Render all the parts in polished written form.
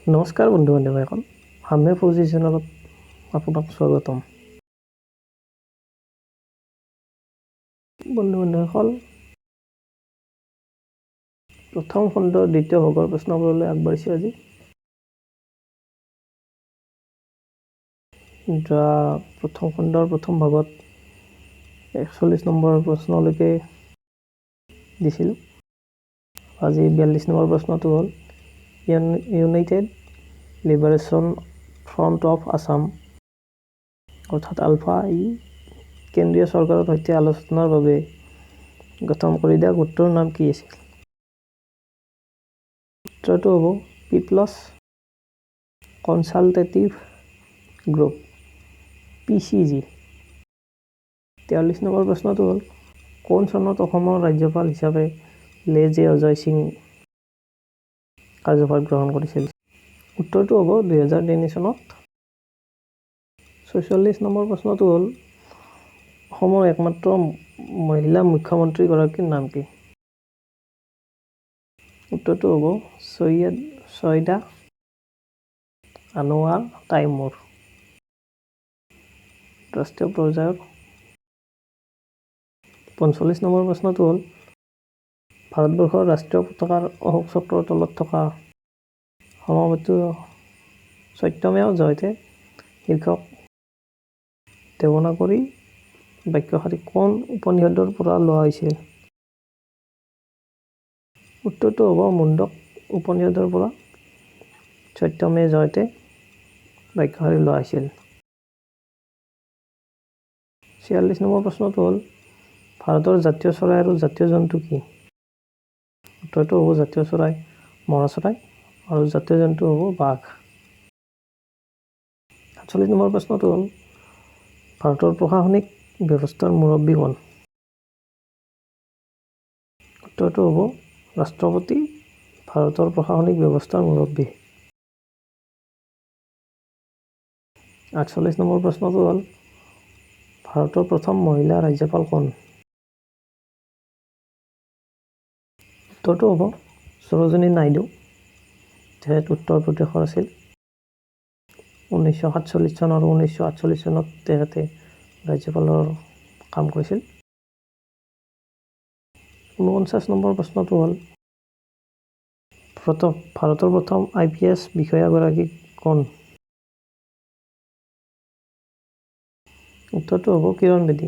নমস্কাৰ বন্ধু বান্ধৱীসকল, হামে ফৌজি চেনেলত আপোনাক স্বাগতম। বন্ধু বান্ধৱীসকল, প্ৰথম খণ্ডৰ দ্বিতীয় ভাগৰ প্ৰশ্নবোৰলৈ আগবাঢ়িছোঁ আজি। প্ৰথম খণ্ডৰ প্ৰথম ভাগত 41 নম্বৰৰ প্ৰশ্নলৈকে দিছিলোঁ। আজি 42 নম্বৰ প্ৰশ্নটো হ'ল United liberation front of Assam অৰ্থাৎ আলফা কেন্দ্ৰীয় চৰকাৰৰ সৈতে আলোচনাৰ বাবে গঠন কৰি দিয়া গোটটোৰ নাম কি আছিল? উত্তৰটো হ'ব people's consultative group PCG। 43 number প্ৰশ্নটো হ'ল কোন চনত অসমৰ ৰাজ্যপাল হিচাপে লেজে অজয় সিং কাৰ্যভাৰ গ্ৰহণ কৰিছিল? উত্তৰটো হ'ব 2003 চনত। 44 নম্বৰ প্ৰশ্নটো হ'ল অসমৰ একমাত্ৰ মহিলা মুখ্যমন্ত্ৰীগৰাকীৰ নাম কি? উত্তৰটো হ'ব ছৈয়দা আনোৱাৰ তাইমুৰ। ৰাষ্ট্ৰীয় পৰ্যায়ৰ 45 নম্বৰ প্ৰশ্নটো হ'ল ভাৰতবৰ্ষৰ ৰাষ্ট্ৰীয় পতাকাৰ অশোক চক্ৰৰ তলত থকা সমবেত সত্যমেৱ জয়তে শীৰ্ষক দেৱনাগৰী বাক্যশাৰী কোন উপনিষদৰ পৰা লোৱা হৈছিল? উত্তৰটো হ'ব মুণ্ডক উপনিষদৰ পৰা সত্যমে জয়তে বাক্যশাৰী লোৱা হৈছিল। 46 নম্বৰ প্ৰশ্নটো হ'ল ভাৰতৰ জাতীয় চৰাই আৰু জাতীয় জন্তু কি? উত্তৰটো হ'ব জাতীয় চৰাই মৰা চৰাই আৰু জাতীয় জন্তু হ'ব বাঘ। 48 নম্বৰ প্ৰশ্নটো হ'ল ভাৰতৰ প্ৰশাসনিক ব্যৱস্থাৰ মুৰব্বী কোন? উত্তৰটো হ'ব ৰাষ্ট্ৰপতি ভাৰতৰ প্ৰশাসনিক ব্যৱস্থাৰ মুৰব্বী। 48 নম্বৰ প্ৰশ্নটো হ'ল ভাৰতৰ প্ৰথম মহিলা ৰাজ্যপাল কোন? উত্তৰটো হ'ব সৰোজিনী নাইডু। তেখেত উত্তৰ প্ৰদেশৰ আছিল। 1947 চন আৰু 1948 চনত তেখেতে ৰাজ্যপালৰ কাম কৰিছিল। 49 নম্বৰ প্ৰশ্নটো হ'ল ভাৰতৰ প্ৰথম IPS বিষয়াগৰাকী কোন? উত্তৰটো হ'ব কিৰণ বেদী।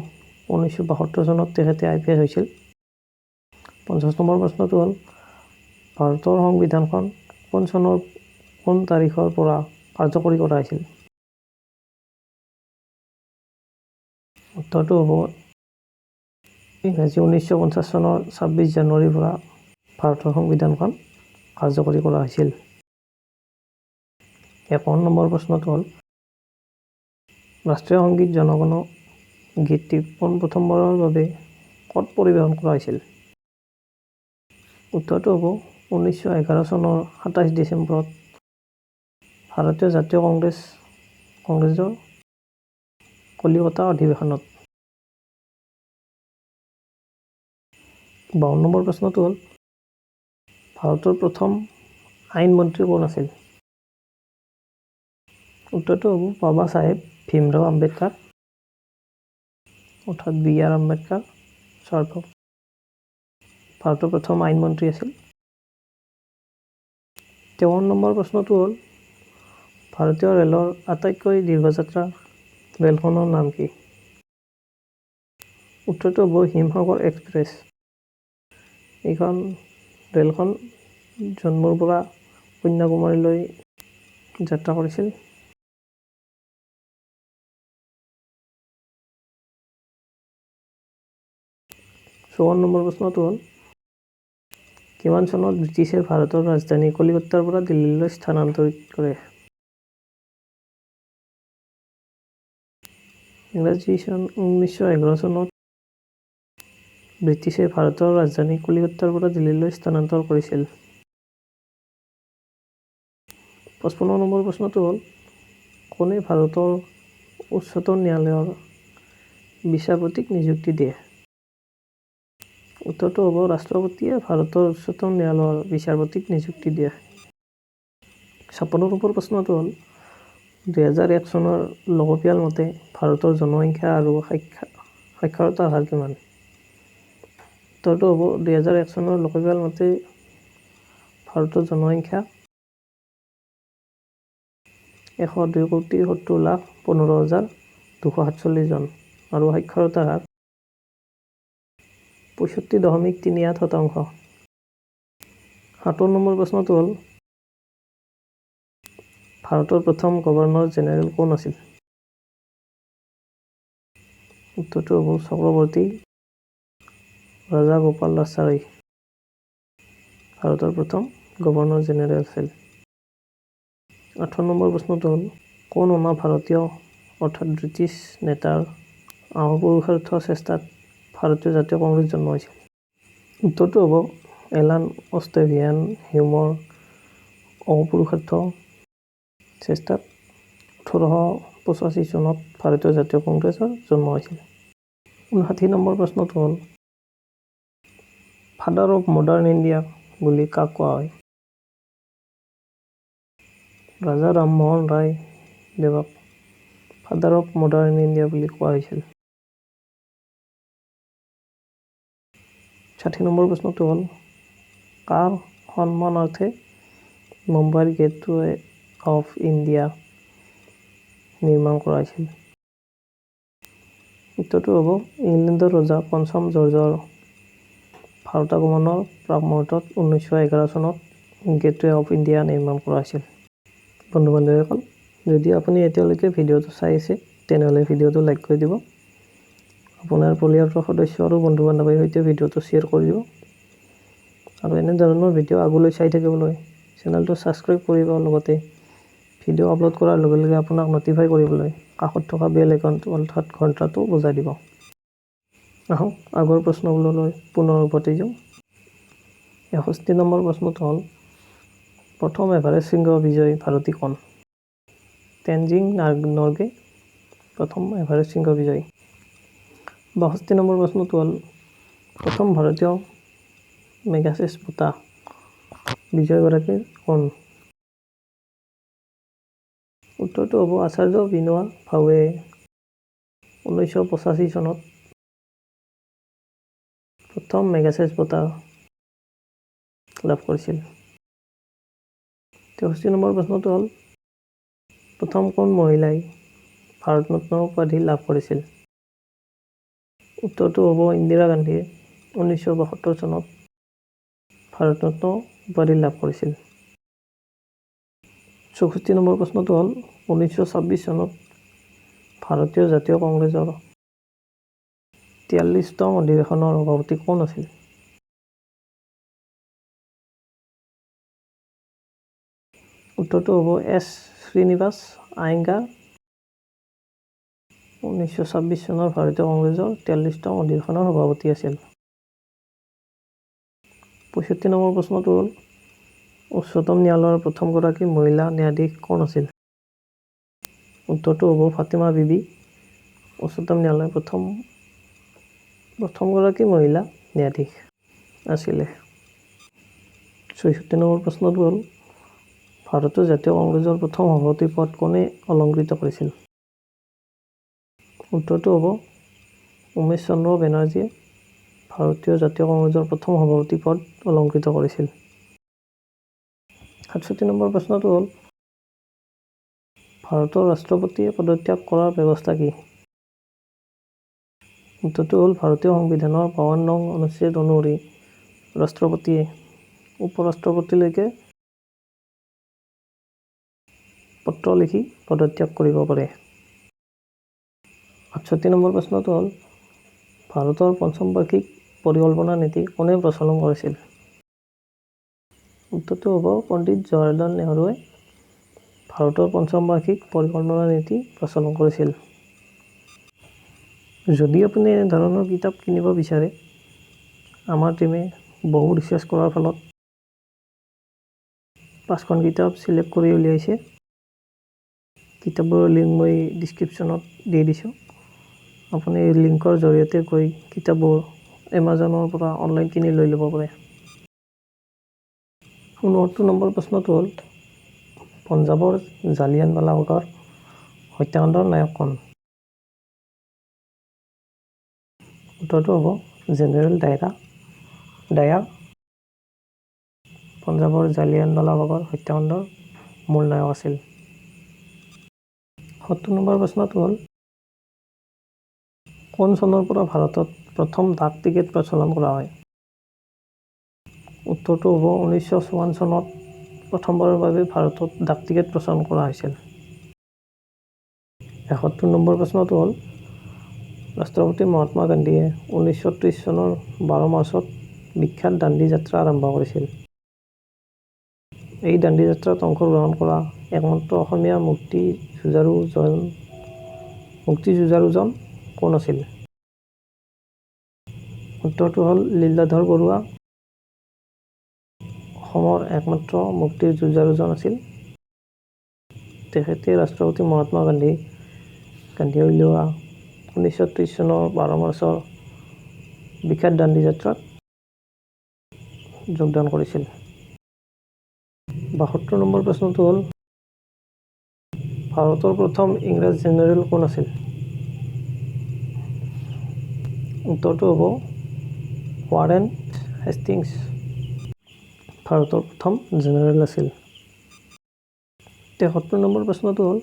1972 চনত তেখেতে IPS হৈছিল। 50 নম্বৰ প্ৰশ্নটো হ'ল ভাৰতৰ সংবিধানখন কোন চনৰ কোন তাৰিখৰ পৰা কাৰ্যকৰী কৰা হৈছিল? উত্তৰটো হ'ব ইংৰাজী 1950 চনৰ 26 জানুৱাৰীৰ পৰা ভাৰতৰ সংবিধানখন কাৰ্যকৰী কৰা হৈছিল। 51 নম্বৰ প্ৰশ্নটো হ'ল ৰাষ্ট্ৰীয় সংগীত জনগণ গীতটি প্ৰথমবাৰৰ বাবে ক'ত পৰিৱেশন কৰা হৈছিল? উত্তৰটো হ'ব 1911 চনৰ 27 ডিচেম্বৰত ভাৰতীয় জাতীয় কংগ্ৰেছৰ কলিকতা অধিৱেশনত। 52 নম্বৰ প্ৰশ্নটো হ'ল ভাৰতৰ প্ৰথম আইন মন্ত্ৰী কোন আছিল? উত্তৰটো হ'ব বাবা চাহেব ভীমৰাও আম্বেদকাৰ অৰ্থাৎ BR আম্বেদকাৰ ভাৰতৰ প্ৰথম আইন মন্ত্ৰী আছিল। 53 নম্বৰ প্ৰশ্নটো হ'ল ভাৰতীয় ৰেলৰ আটাইতকৈ দীৰ্ঘযাত্ৰা ৰেলখনৰ নাম কি? উত্তৰটো হ'ব হিমসাগৰ এক্সপ্ৰেছ। এইখন ৰেলখন জন্মুৰ পৰা কন্যাকুমাৰীলৈ যাত্ৰা কৰিছিল। 54 নম্বৰ প্ৰশ্নটো হ'ল কিমান চনত ব্ৰিটিছে ভাৰতৰ ৰাজধানী কলিকতাৰ পৰা দিল্লীলৈ স্থানান্তৰিত কৰে? ইংৰাজী চন 1911 চনত ব্ৰিটিছে ভাৰতৰ ৰাজধানী কলিকতাৰ পৰা দিল্লীলৈ স্থানান্তৰ কৰিছিল। 55 নম্বৰ প্ৰশ্নটো হ'ল কোনে ভাৰতৰ উচ্চতম ন্যায়ালয়ৰ বিচাৰপতিক নিযুক্তি দিয়ে? উত্তৰটো হ'ব ৰাষ্ট্ৰপতিয়ে ভাৰতৰ উচ্চতম ন্যায়ালয়ৰ বিচাৰপতিক নিযুক্তি দিয়ে। 56 নম্বৰ প্ৰশ্নটো হ'ল 2001 চনৰ লোকপিয়ল মতে ভাৰতৰ জনসংখ্যা আৰু সাক্ষৰতাৰ হাৰ কিমান? উত্তৰটো হ'ব 2001 চনৰ লোকপিয়ল মতে ভাৰতৰ জনসংখ্যা 102,70,15,247 জন আৰু সাক্ষৰতাৰ হাৰ 65.38%। 7 নম্বৰ প্ৰশ্নটো হ'ল ভাৰতৰ প্ৰথম গভৰ্ণৰ জেনেৰেল কোন আছিল? উত্তৰটো হ'ব চক্ৰৱৰ্তী ৰাজাগোপালাচাৰী ভাৰতৰ প্ৰথম গভৰ্ণৰ জেনেৰেল আছিল। 8 নম্বৰ প্ৰশ্নটো হ'ল কোন ভাৰতীয় অৰ্থাৎ ব্ৰিটিছ নেতাৰ অপুৰুষাৰ্থ চেষ্টাত ভাৰতীয় জাতীয় কংগ্ৰেছ জন্ম হৈছিল? উত্তৰটো হ'ব এলান অষ্ট্ৰেভিয়ান হিউমৰ অপুৰুষাৰ্থ চেষ্টাত 1885 চনত ভাৰতীয় জাতীয় কংগ্ৰেছৰ জন্ম হৈছিল। 59 নম্বৰ প্ৰশ্নটো হ'ল ফাদাৰ অৱ মডাৰ্ণ ইণ্ডিয়া বুলি কাক কোৱা হয়? ৰাজা ৰামমোহন ৰায় দেৱক ফাদাৰ অৱ মডাৰ্ণ ইণ্ডিয়া বুলি কোৱা হৈছিল। 60 নম্বৰ প্ৰশ্নটো হ'ল কাৰ সন্মানাৰ্থে মুম্বাইৰ গেটৱে অফ ইণ্ডিয়া নিৰ্মাণ কৰা হৈছিল? উত্তৰটো হ'ব ইংলেণ্ডৰ ৰজা পঞ্চম জৰ্জৰ ভাৰত আগমনৰ প্ৰাক মুহূৰ্তত 1911 চনত গেটৱে অফ ইণ্ডিয়া নিৰ্মাণ কৰা হৈছিল। বন্ধু বান্ধৱীসকল, যদি আপুনি এতিয়ালৈকে ভিডিঅ'টো চাই আছে তেনেহ'লে ভিডিঅ'টো লাইক কৰি দিব। আপোনাৰ পৰিয়ালৰ সদস্য আৰু বন্ধু বান্ধৱীৰ সৈতে ভিডিঅ'টো শ্বেয়াৰ কৰি দিব আৰু এনেধৰণৰ ভিডিঅ' আগলৈ চাই থাকিবলৈ চেনেলটো ছাবস্ক্ৰাইব কৰিব। লগতে ভিডিঅ' আপলোড কৰাৰ লগে লগে আপোনাক নটিফাই কৰিবলৈ কাষত থকা বেল আইকনটো অৰ্থাৎ ঘণ্টাটো বজাই দিব। আহক আগৰ প্ৰশ্নবোৰলৈ পুনৰ উভতি যাওঁ। 61 নম্বৰ প্ৰশ্নটো হ'ল প্ৰথম এভাৰেষ্ট শৃংগ বিজয়ী ভাৰতী কোন? তেনজিং নৰ্গে প্ৰথম এভাৰেষ্ট শৃংগ বিজয়ী। 62 নম্বৰ প্ৰশ্নটো হ'ল প্ৰথম ভাৰতীয় মেগাছেছ বঁটা বিজয়ীগৰাকী কোন? উত্তৰটো হ'ব আচাৰ্য বিনোৱা ভাৱে 1985 চনত প্ৰথম মেগাছেছ বঁটা লাভ কৰিছিল। 63 নম্বৰ প্ৰশ্নটো হ'ল প্ৰথম কোন মহিলাই ভাৰত ৰত্ন উপাধি লাভ কৰিছিল? উত্তৰটো হ'ব ইন্দিৰা গান্ধীয়ে 1972 চনত ভাৰত ৰত্ন উপাধি লাভ কৰিছিল। 64 নম্বৰ প্ৰশ্নটো হ'ল 1926 চনত ভাৰতীয় জাতীয় কংগ্ৰেছৰ 43তম অধিৱেশনৰ সভাপতি কোন আছিল? উত্তৰটো হ'ব এছ শ্ৰীনিবাস আয়েংগাৰ 1926 চনৰ ভাৰতীয় কংগ্ৰেছৰ 43তম অধিৱেশনৰ সভাপতি আছিল। 65 নম্বৰ প্ৰশ্নটো হ'ল উচ্চতম ন্যায়ালয়ৰ প্ৰথমগৰাকী মহিলা ন্যায়াধীশ কোন আছিল? উত্তৰটো হ'ব ফাতিমা বিবি উচ্চতম ন্যায়ালয়ৰ প্ৰথমগৰাকী মহিলা ন্যায়াধীশ আছিলে। 66 নম্বৰ প্ৰশ্নটো হ'ল ভাৰতীয় জাতীয় কংগ্ৰেছৰ প্ৰথম সভাপতি পদ কোনে অলংকৃত কৰিছিল? উত্তৰটো হ'ব উমেশ চন্দ্ৰ বেনাৰ্জীয়ে ভাৰতীয় জাতীয় কংগ্ৰেছৰ প্ৰথম সভাপতি পদ অলংকৃত কৰিছিল। 67 নম্বৰ প্ৰশ্নটো হ'ল ভাৰতৰ ৰাষ্ট্ৰপতিয়ে পদত্যাগ কৰাৰ ব্যৱস্থা কি? উত্তৰটো হ'ল ভাৰতীয় সংবিধানৰ 52 নং অনুচ্ছেদ অনুসৰি ৰাষ্ট্ৰপতিয়ে উপৰাষ্ট্ৰপতিলৈকে পত্ৰ লিখি পদত্যাগ কৰিব পাৰে। 68 নম্বৰ প্ৰশ্নটো হ'ল ভাৰতৰ পঞ্চম বাৰ্ষিক পৰিকল্পনা নীতি কোনে প্ৰচলন কৰিছিল? উত্তৰটো হ'ব পণ্ডিত জৱাহৰলাল নেহৰুৱে ভাৰতৰ পঞ্চম বাৰ্ষিক পৰিকল্পনা নীতি প্ৰচলন কৰিছিল। যদি আপুনি এনেধৰণৰ কিতাপ কিনিব বিচাৰে, আমাৰ টীমে বহু ৰিচাৰ্চ কৰাৰ ফলত 5খন কিতাপ চিলেক্ট কৰি উলিয়াইছে। কিতাপবোৰৰ লিংক মই ডিছক্ৰিপশ্যনত দি দিছোঁ। আপুনি এই লিংকৰ জৰিয়তে গৈ কিতাপবোৰ এমাজনৰ পৰা অনলাইন কিনি লৈ ল'ব পাৰে। 69 নম্বৰ প্ৰশ্নটো হ'ল পঞ্জাৱৰ জালিয়ানৱালাবাগৰ হত্যাকাণ্ডৰ নায়ক কোন? উত্তৰটো হ'ব জেনেৰেল ডায়াৰ। পঞ্জাৱৰ জালিয়ানৱালাবাগৰ হত্যাকাণ্ডৰ মূল নায়ক আছিল। ৭০ নম্বৰ প্ৰশ্নটো হ'ল কোন চনৰ পৰা ভাৰতত প্ৰথম ডাক টিকেট প্ৰচলন কৰা হয়? উত্তৰটো হ'ব 1954 চনত প্ৰথমবাৰৰ বাবে ভাৰতত ডাক টিকেট প্ৰচলন কৰা হৈছিল। ৭১ নম্বৰ প্ৰশ্নটো হ'ল ৰাষ্ট্ৰপতি মহাত্মা গান্ধীয়ে 1930 চনৰ 12 মাৰ্চত বিখ্যাত দাণ্ডী যাত্ৰা আৰম্ভ কৰিছিল। এই দাণ্ডী যাত্ৰাত অংশগ্ৰহণ কৰা একমাত্ৰ অসমীয়া মুক্তিযুঁজাৰুজন কোন আছিল? উত্তৰটো হ'ল লীলাধৰ বৰুৱা অসমৰ একমাত্ৰ মুক্তিযুঁজাৰুজন আছিল। তেখেতে ৰাষ্ট্ৰপতি মহাত্মা গান্ধীয়ে উলিওৱা 1930 চনৰ 12 মাৰ্চৰ বিখ্যাত দাণ্ডী যাত্ৰাত যোগদান কৰিছিল। ৭২ নম্বৰ প্ৰশ্নটো হ'ল ভাৰতৰ প্ৰথম ইংৰাজ জেনেৰেল কোন আছিল? উত্তৰটো হ'ব ৱাৰেন হেষ্টিংছ ভাৰতৰ প্ৰথম জেনেৰেল আছিল। ৭৩ নম্বৰ প্ৰশ্নটো হ'ল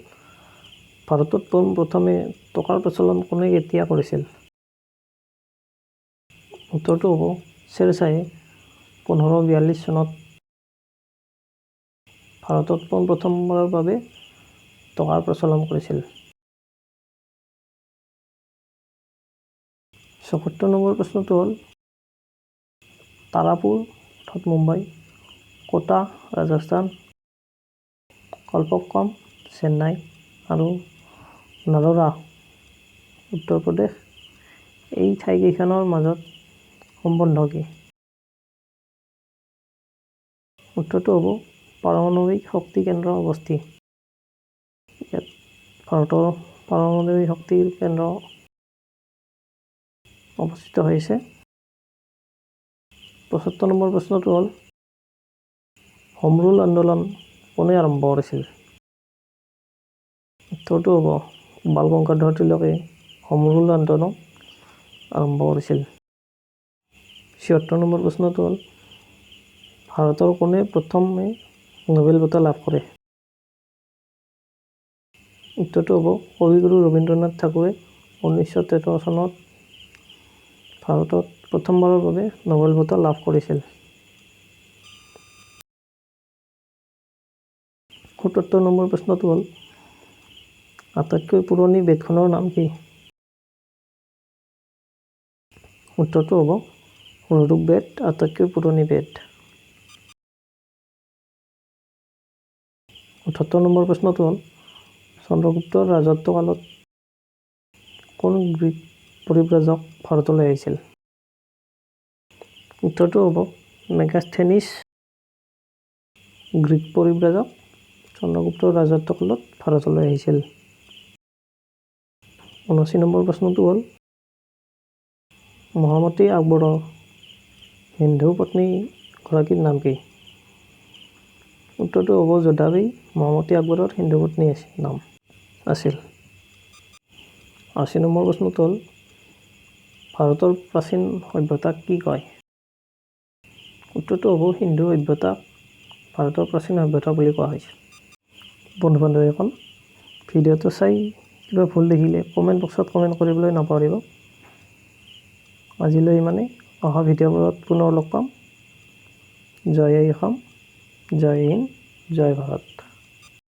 ভাৰতত পোনপ্ৰথমে টকাৰ প্ৰচলন কোনে কেতিয়া কৰিছিল? উত্তৰটো হ'ব শ্বেৰশ্বাহে 1542 চনত ভাৰতত পোনপ্ৰথমবাৰৰ বাবে টকাৰ প্ৰচলন কৰিছিল। ৭৪ নম্বৰ প্ৰশ্নটো হ'ল তাৰাপুৰ অৰ্থাৎ মুম্বাই, কোটা ৰাজস্থান, কল্পক্কম চেন্নাই আৰু নাৰোৰা উত্তৰ প্ৰদেশ এই ঠাইকেইখনৰ মাজত সম্বন্ধ কি? উত্তৰটো হ'ব পাৰমাণৱিক শক্তি কেন্দ্ৰ অৱস্থি। ইয়াত ভাৰতৰ পাৰমাণৱিক শক্তিৰ কেন্দ্ৰ অৱস্থিত হৈছে। ৭৫ নম্বৰ প্ৰশ্নটো হ'ল হোম ৰুল আন্দোলন কোনে আৰম্ভ কৰিছিল? উত্তৰটো হ'ব বাল গংগাধৰ তিলকে হোম ৰুল আন্দোলন আৰম্ভ কৰিছিল। ৭৬ নম্বৰ প্ৰশ্নটো হ'ল ভাৰতৰ কোনে প্ৰথমে নোবেল বঁটা লাভ কৰে? উত্তৰটো হ'ব কবিগুৰু ৰবীন্দ্ৰনাথ ঠাকুৰে 1913 চনত ভাৰতত প্ৰথমবাৰৰ বাবে নোবেল বঁটা লাভ কৰিছিল। ৭৭ নম্বৰ প্ৰশ্নটো হ'ল আটাইতকৈ পুৰণি বেদখনৰ নাম কি? উত্তৰটো হ'ব ঋগ্বেদ আটাইতকৈ পুৰণি বেদ। ৭৮ নম্বৰ প্ৰশ্নটো হ'ল চন্দ্ৰগুপ্তৰ ৰাজত্বকালত কোন গ্ৰীক পৰিব্ৰাজক ভাৰতলৈ আহিছিল? উত্তৰটো হ'ব মেগাস্থেনিছ গ্ৰীক পৰিব্ৰাজক চন্দ্ৰগুপ্তৰ ৰাজত্বকালত ভাৰতলৈ আহিছিল। ৭৯ নম্বৰ প্ৰশ্নটো হ'ল মহামতী আকবৰৰ হিন্দু পত্নীগৰাকীৰ নাম কি? উত্তৰটো হ'ব যোধাবাই মহামতী আকবৰৰ হিন্দু পত্নী নাম আছিল। ৮০ নম্বৰ প্ৰশ্নটো হ'ল ভাৰতৰ প্ৰাচীন সভ্যতাক কি কয়? উত্তৰটো হ'ব সিন্ধু সভ্যতাক ভাৰতৰ প্ৰাচীন সভ্যতা বুলি কোৱা হৈছে। বন্ধু বান্ধৱীসকল ভিডিঅ'টো চাই কিবা ভুল দেখিলে কমেণ্ট বক্সত কমেণ্ট কৰিবলৈ নাপাহৰিব। আজিলৈ ইমানেই। অহা ভিডিঅ'বোৰত পুনৰ লগ পাম। জয় আই অসম, জয় হিন্দ, জয় ভাৰত।